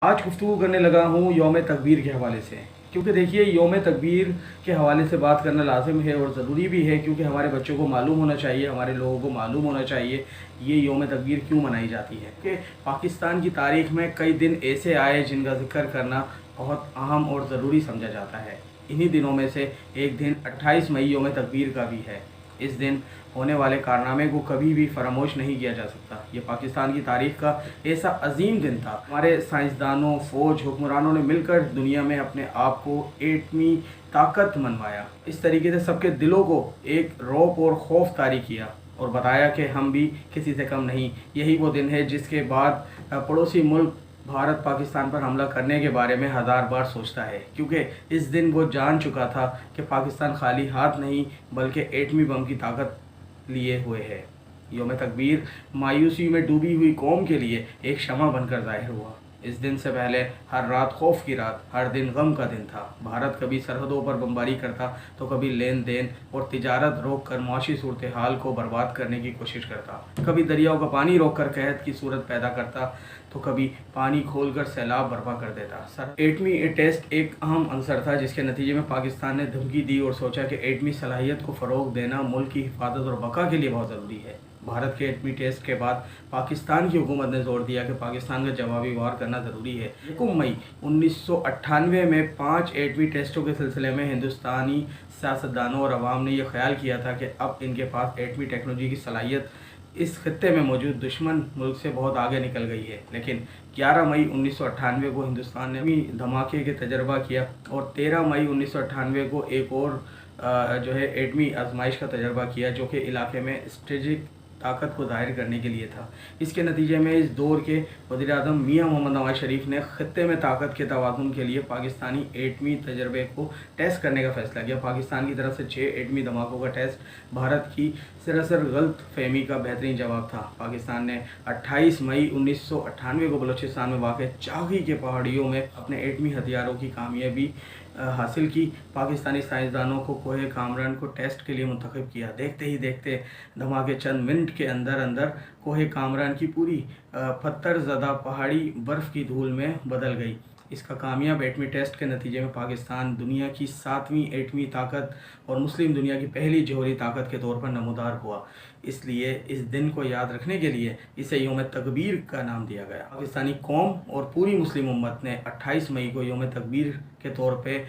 آج گفتگو کرنے لگا ہوں یوم تکبیر کے حوالے سے، کیونکہ دیکھیے یوم تکبیر کے حوالے سے بات کرنا لازم ہے اور ضروری بھی ہے، کیونکہ ہمارے بچوں کو معلوم ہونا چاہیے، ہمارے لوگوں کو معلوم ہونا چاہیے یہ یوم تکبیر کیوں منائی جاتی ہے۔ کہ پاکستان کی تاریخ میں کئی دن ایسے آئے جن کا ذکر کرنا بہت اہم اور ضروری سمجھا جاتا ہے۔ انہی دنوں میں سے ایک دن 28 مئی یوم تکبیر کا بھی ہے۔ اس دن ہونے والے کارنامے کو کبھی بھی فراموش نہیں کیا جا سکتا۔ یہ پاکستان کی تاریخ کا ایسا عظیم دن تھا۔ ہمارے سائنسدانوں، فوج، حکمرانوں نے مل کر دنیا میں اپنے آپ کو ایٹمی طاقت منوایا۔ اس طریقے سے سب کے دلوں کو ایک رعب اور خوف طاری کیا اور بتایا کہ ہم بھی کسی سے کم نہیں۔ یہی وہ دن ہے جس کے بعد پڑوسی ملک بھارت پاکستان پر حملہ کرنے کے بارے میں ہزار بار سوچتا ہے، کیونکہ اس دن وہ جان چکا تھا کہ پاکستان خالی ہاتھ نہیں بلکہ ایٹمی بم کی طاقت لیے ہوئے ہے۔ یوم تکبیر مایوسی میں ڈوبی ہوئی قوم کے لیے ایک شمع بن کر ظاہر ہوا۔ اس دن سے پہلے ہر رات خوف کی رات، ہر دن غم کا دن تھا۔ بھارت کبھی سرحدوں پر بمباری کرتا تو کبھی لین دین اور تجارت روک کر معاشی صورتحال کو برباد کرنے کی کوشش کرتا، کبھی دریاؤں کا پانی روک کر قحط کی صورت پیدا کرتا تو کبھی پانی کھول کر سیلاب برپا کر دیتا۔ ایٹمی ٹیسٹ ایک اہم عنصر تھا جس کے نتیجے میں پاکستان نے دھمکی دی اور سوچا کہ ایٹمی صلاحیت کو فروغ دینا ملک کی حفاظت اور بقا کے لیے بہت ضروری ہے۔ بھارت کے ایٹمی ٹیسٹ کے بعد پاکستان کی حکومت نے زور دیا کہ پاکستان کا جوابی وار کرنا ضروری ہے۔ 1 مئی 1998 میں 5 ایٹمی ٹیسٹوں کے سلسلے میں ہندوستانی سیاستدانوں اور عوام نے یہ خیال کیا تھا کہ اب ان کے پاس ایٹمی ٹیکنالوجی کی صلاحیت اس خطے میں موجود دشمن ملک سے بہت آگے نکل گئی ہے۔ لیکن 11 مئی 1998 کو ہندوستان نے دھماکے کے تجربہ کیا اور 13 مئی 1998 کو ایک اور ایٹمی آزمائش کا تجربہ کیا، جو کہ علاقے میں اسٹریٹجک طاقت کو ظاہر کرنے کے لیے تھا۔ اس کے نتیجے میں اس دور کے وزیر اعظم میاں محمد نواز شریف نے خطے میں طاقت کے توازن کے لیے پاکستانی ایٹمی تجربے کو ٹیسٹ کرنے کا فیصلہ کیا۔ پاکستان کی طرف سے 6 ایٹمی دھماکوں کا ٹیسٹ بھارت کی سراسر غلط فہمی کا بہترین جواب تھا۔ پاکستان نے 28 مئی 1998 کو بلوچستان میں واقع چاغی کے پہاڑیوں میں اپنے ایٹمی ہتھیاروں کی کامیابی حاصل کی۔ پاکستانی سائنسدانوں کو کوہ کامران کو ٹیسٹ کے لیے منتخب کیا۔ دیکھتے ہی دیکھتے دھماکے چند منٹ کے اندر کوہ کامران کی پوری پتھر زدہ پہاڑی برف کی دھول میں بدل گئی۔ اس کا کامیاب ایٹمی ٹیسٹ کے نتیجے میں پاکستان دنیا کی 7ویں ایٹمی طاقت اور مسلم دنیا کی پہلی جوہری طاقت کے طور پر نمودار ہوا۔ اس لیے اس دن کو یاد رکھنے کے لیے اسے یوم تکبیر کا نام دیا گیا۔ پاکستانی قوم اور پوری مسلم امت نے 28 مئی کو یوم تکبیر کے طور پہ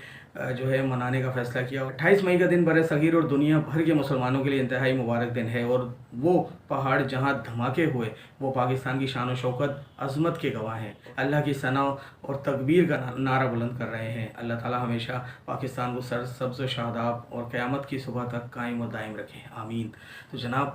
منانے کا فیصلہ کیا۔ 28 مئی کا دن برِ صغیر اور دنیا بھر کے مسلمانوں کے لیے انتہائی مبارک دن ہے، اور وہ پہاڑ جہاں دھماکے ہوئے وہ پاکستان کی شان و شوکت، عظمت کے گواہ ہیں۔ اللہ کی ثنا اور تکبیر کا نعرہ بلند کر رہے ہیں۔ اللہ تعالی ہمیشہ پاکستان کو سرسبز و شاداب اور قیامت کی صبح تک قائم و دائم رکھیں، آمین۔ تو جناب